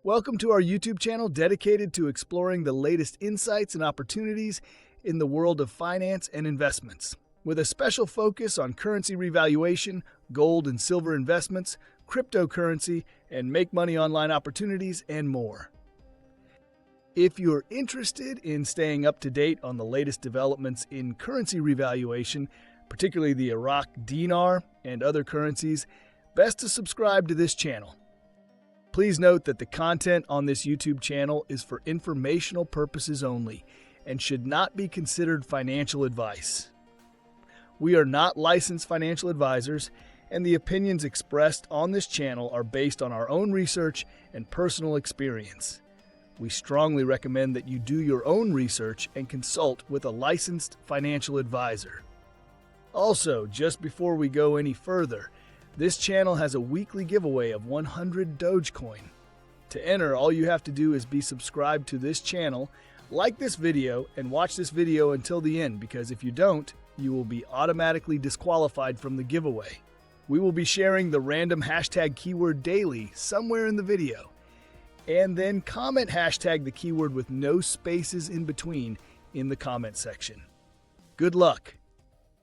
Welcome to our YouTube channel dedicated to exploring the latest insights and opportunities in the world of finance and investments, with a special focus on currency revaluation, gold and silver investments, cryptocurrency, and make money online opportunities, and more. If you're interested in staying up to date on the latest developments in currency revaluation, particularly the Iraqi dinar and other currencies, best to subscribe to this channel. Please note that the content on this YouTube channel is for informational purposes only and should not be considered financial advice. We are not licensed financial advisors, and the opinions expressed on this channel are based on our own research and personal experience. We strongly recommend that you do your own research and consult with a licensed financial advisor. Also, just before we go any further, this channel has a weekly giveaway of 100 Dogecoin. To enter, all you have to do is be subscribed to this channel, like this video, and watch this video until the end, because if you don't, you will be automatically disqualified from the giveaway. We will be sharing the random hashtag keyword daily somewhere in the video, and then comment hashtag the keyword with no spaces in between in the comment section. Good luck!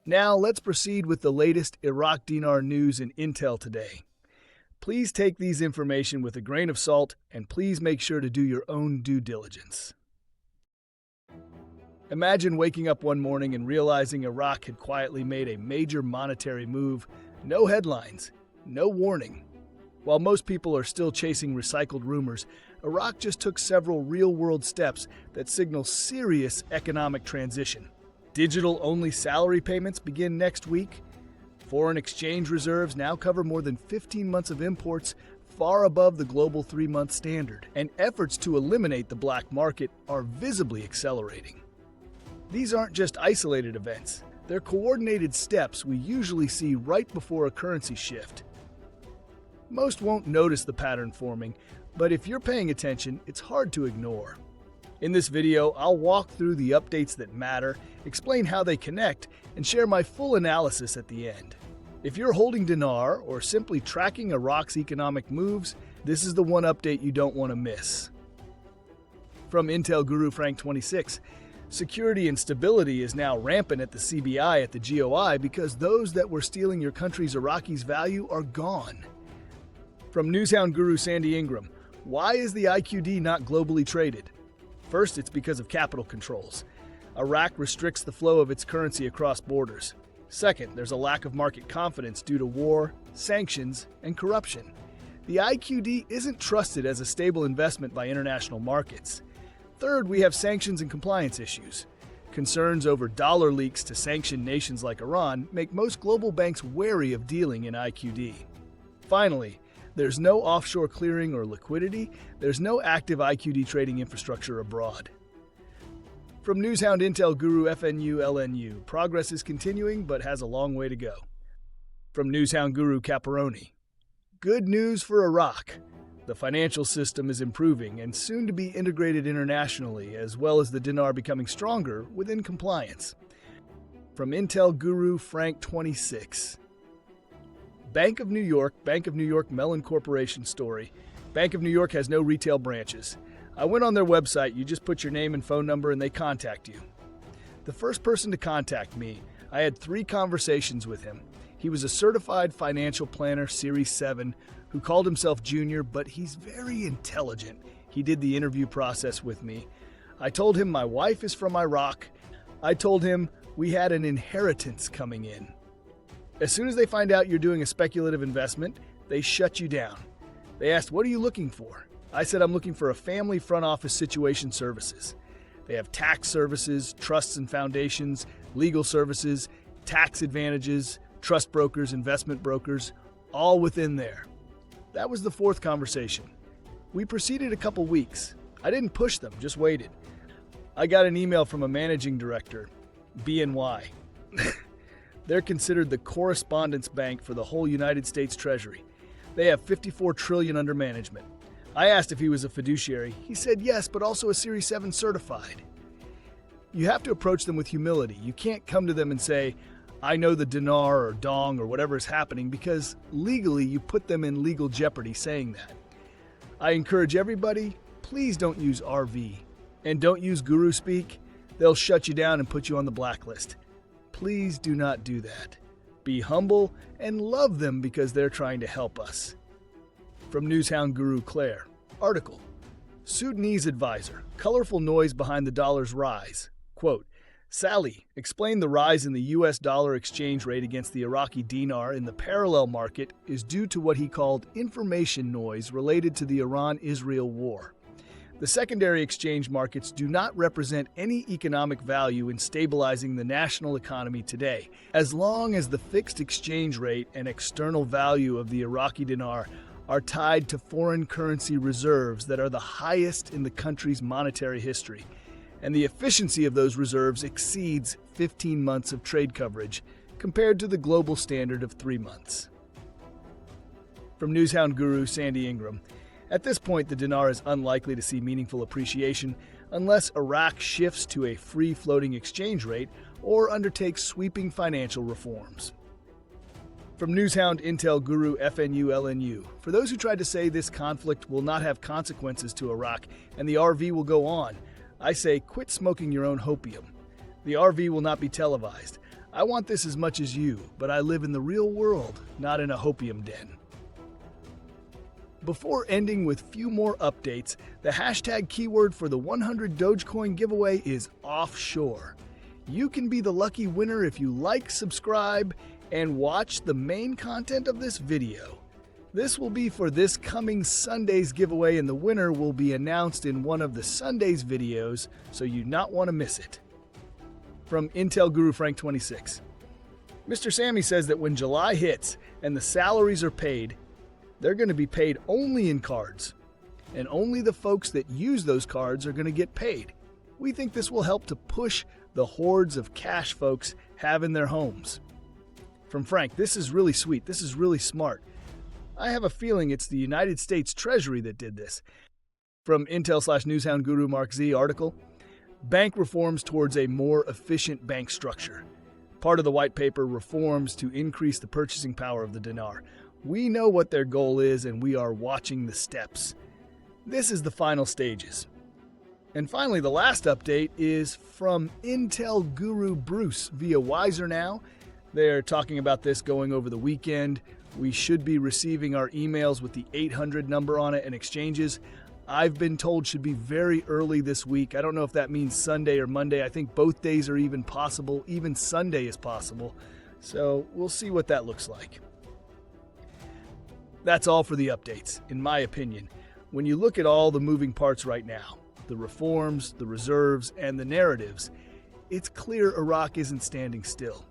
Now, let's proceed with the latest Iraq dinar news and intel today. Please take these information with a grain of salt, and please make sure to do your own due diligence. Imagine waking up one morning and realizing Iraq had quietly made a major monetary move. No headlines, no warning. While most people are still chasing recycled rumors, Iraq just took several real-world steps that signal serious economic transition. Digital-only salary payments begin next week. Foreign exchange reserves now cover more than 15 months of imports, far above the global 3-month standard, and efforts to eliminate the black market are visibly accelerating. These aren't just isolated events. They're coordinated steps we usually see right before a currency shift. Most won't notice the pattern forming, but if you're paying attention, it's hard to ignore. In this video, I'll walk through the updates that matter, explain how they connect, and share my full analysis at the end. If you're holding dinar or simply tracking Iraq's economic moves, this is the one update you don't want to miss. From Intel Guru Frank 26, security and stability is now rampant at the CBI at the GOI because those that were stealing your country's Iraqis' value are gone. From Newshound Guru Sandy Ingram, why is the IQD not globally traded? First, it's because of capital controls. Iraq restricts the flow of its currency across borders. Second, there's a lack of market confidence due to war, sanctions, and corruption. The IQD isn't trusted as a stable investment by international markets. Third, we have sanctions and compliance issues. Concerns over dollar leaks to sanctioned nations like Iran make most global banks wary of dealing in IQD. Finally, there's no offshore clearing or liquidity. There's no active IQD trading infrastructure abroad. From Newshound Intel Guru FNU LNU, progress is continuing but has a long way to go. From Newshound Guru Kaperoni, good news for Iraq. The financial system is improving and soon to be integrated internationally, as well as the dinar becoming stronger within compliance. From Intel Guru Frank 26, Bank of New York Mellon Corporation story. Bank of New York has no retail branches. I went on their website, you just put your name and phone number and they contact you. The first person to contact me, I had 3 conversations with him. He was a certified financial planner, Series 7, who called himself Junior, but he's very intelligent. He did the interview process with me. I told him my wife is from Iraq. I told him we had an inheritance coming in. As soon as they find out you're doing a speculative investment, they shut you down. They asked, what are you looking for? I said, I'm looking for a family front office situation services. They have tax services, trusts and foundations, legal services, tax advantages, trust brokers, investment brokers, all within there. That was the 4th conversation. We proceeded a couple weeks. I didn't push them, just waited. I got an email from a managing director, BNY. They're considered the correspondence bank for the whole United States Treasury. They have $54 trillion under management. I asked if he was a fiduciary. He said yes, but also a Series 7 certified. You have to approach them with humility. You can't come to them and say, I know the dinar or dong or whatever is happening, because legally you put them in legal jeopardy saying that. I encourage everybody, please don't use RV. And don't use guru speak. They'll shut you down and put you on the blacklist. Please do not do that. Be humble and love them because they're trying to help us. From Newshound Guru Clare, article, Sudanese advisor, colorful noise behind the dollar's rise. Quote, Saleh explained the rise in the US dollar exchange rate against the Iraqi dinar in the parallel market is due to what he called information noise related to the Iran-Israel war. The secondary exchange markets do not represent any economic value in stabilizing the national economy today, as long as the fixed exchange rate and external value of the Iraqi dinar are tied to foreign currency reserves that are the highest in the country's monetary history, and the efficiency of those reserves exceeds 15 months of trade coverage compared to the global standard of 3 months. From Newshound Guru Sandy Ingram, at this point the dinar is unlikely to see meaningful appreciation unless Iraq shifts to a free-floating exchange rate or undertakes sweeping financial reforms. From Newshound Intel Guru FNU-LNU, for those who tried to say this conflict will not have consequences to Iraq and the RV will go on, I say quit smoking your own hopium. The RV will not be televised. I want this as much as you, but I live in the real world, not in a hopium den. Before ending with few more updates, the hashtag keyword for the 100 Dogecoin giveaway is offshore. You can be the lucky winner if you like, subscribe, and watch the main content of this video. This will be for this coming Sunday's giveaway, and the winner will be announced in one of the Sunday's videos, so you not want to miss it. From Intel Guru Frank 26. Mr. Sammy says that when July hits and the salaries are paid, they're going to be paid only in cards, and only the folks that use those cards are going to get paid. We think this will help to push the hordes of cash folks have in their homes. From Frank, this is really sweet. This is really smart. I have a feeling it's the United States Treasury that did this. From Intel/Newshound Guru MarkZ article, bank reforms towards a more efficient bank structure. Part of the white paper reforms to increase the purchasing power of the dinar. We know what their goal is and we are watching the steps. This is the final stages. And finally, the last update is from Intel Guru Bruce via Wiser Now. They're talking about this going over the weekend. We should be receiving our emails with the 800 number on it and exchanges. I've been told should be very early this week. I don't know if that means Sunday or Monday. I think both days are even possible. Even Sunday is possible. So we'll see what that looks like. That's all for the updates, in my opinion. When you look at all the moving parts right now, the reforms, the reserves, and the narratives, it's clear Iraq isn't standing still.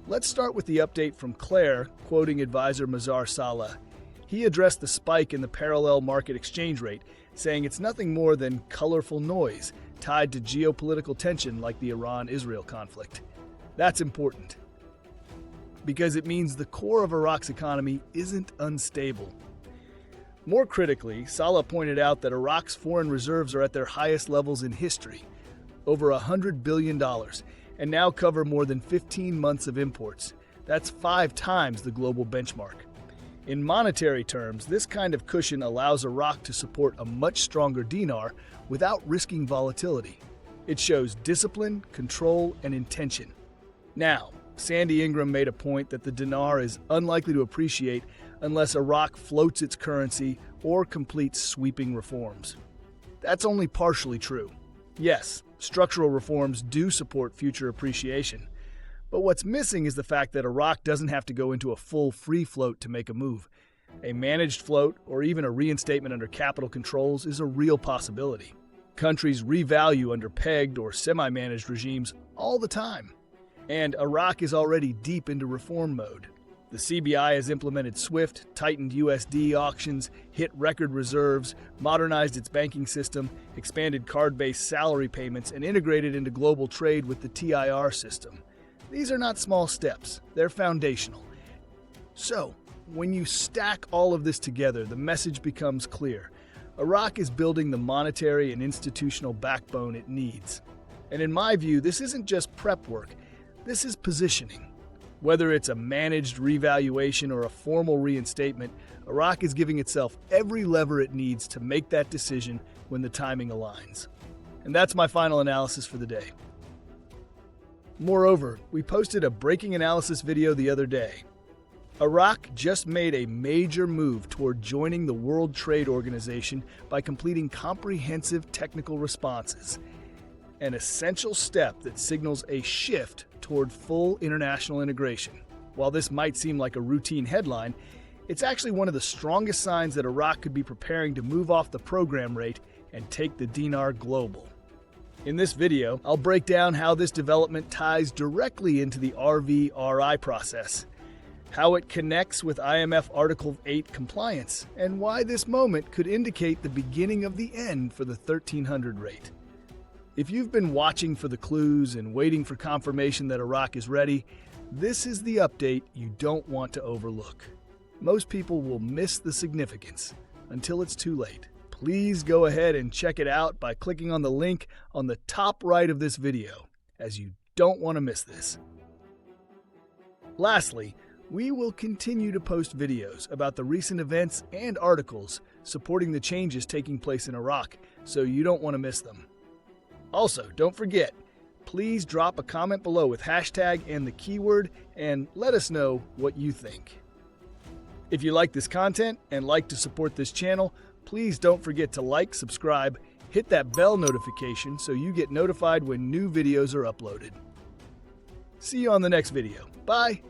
Let's start with the update from Clare, quoting advisor Saleh. He addressed the spike in the parallel market exchange rate, saying it's nothing more than colorful noise tied to geopolitical tension like the Iran-Israel conflict. That's important, because it means the core of Iraq's economy isn't unstable. More critically, Saleh pointed out that Iraq's foreign reserves are at their highest levels in history, over $100 billion, and now cover more than 15 months of imports. That's 5 times the global benchmark. In monetary terms, this kind of cushion allows Iraq to support a much stronger dinar without risking volatility. It shows discipline, control, and intention. Now, Sandy Ingram made a point that the dinar is unlikely to appreciate unless Iraq floats its currency or completes sweeping reforms. That's only partially true. Yes, structural reforms do support future appreciation. But what's missing is the fact that Iraq doesn't have to go into a full free float to make a move. A managed float, or even a reinstatement under capital controls, is a real possibility. Countries revalue under pegged or semi-managed regimes all the time. And Iraq is already deep into reform mode. The CBI has implemented SWIFT, tightened USD auctions, hit record reserves, modernized its banking system, expanded card-based salary payments, and integrated into global trade with the TIR system. These are not small steps, they're foundational. So, when you stack all of this together, the message becomes clear. Iraq is building the monetary and institutional backbone it needs. And in my view, this isn't just prep work, this is positioning. Whether it's a managed revaluation or a formal reinstatement, Iraq is giving itself every lever it needs to make that decision when the timing aligns. And that's my final analysis for the day. Moreover, we posted a breaking analysis video the other day. Iraq just made a major move toward joining the World Trade Organization by completing comprehensive technical responses, an essential step that signals a shift toward full international integration. While this might seem like a routine headline, it's actually one of the strongest signs that Iraq could be preparing to move off the program rate and take the dinar global. In this video, I'll break down how this development ties directly into the RVRI process, how it connects with IMF Article 8 compliance, and why this moment could indicate the beginning of the end for the 1300 rate. If you've been watching for the clues and waiting for confirmation that Iraq is ready, this is the update you don't want to overlook. Most people will miss the significance until it's too late. Please go ahead and check it out by clicking on the link on the top right of this video, as you don't want to miss this. Lastly, we will continue to post videos about the recent events and articles supporting the changes taking place in Iraq, so you don't want to miss them. Also, don't forget, please drop a comment below with hashtag and the keyword and let us know what you think. If you like this content and like to support this channel, please don't forget to like, subscribe, hit that bell notification so you get notified when new videos are uploaded. See you on the next video. Bye!